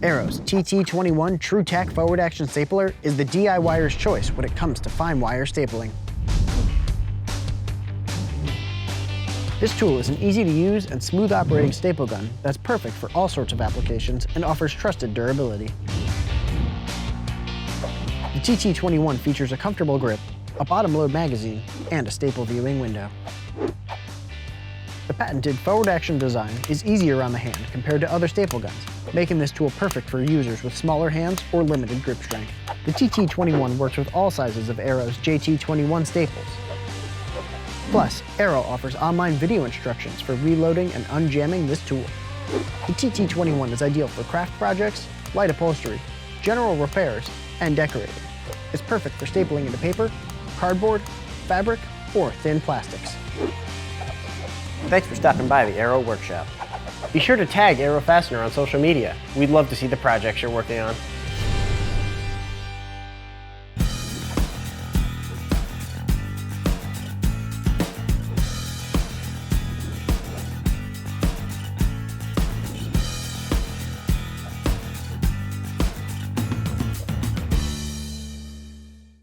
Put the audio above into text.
Arrow's TT21 TruTac forward action stapler is the DIYer's choice when it comes to fine wire stapling. This tool is an easy-to-use and smooth operating staple gun that's perfect for all sorts of applications and offers trusted durability. The TT21 features a comfortable grip, a bottom-load magazine, and a staple viewing window. The patented forward action design is easier on the hand compared to other staple guns, making this tool perfect for users with smaller hands or limited grip strength. The TT21 works with all sizes of Arrow's JT21 staples. Plus, Arrow offers online video instructions for reloading and unjamming this tool. The TT21 is ideal for craft projects, light upholstery, general repairs, and decorating. It's perfect for stapling into paper, cardboard, fabric, or thin plastics. Thanks for stopping by the Arrow Workshop. Be sure to tag Arrow Fastener on social media. We'd love to see the projects you're working on.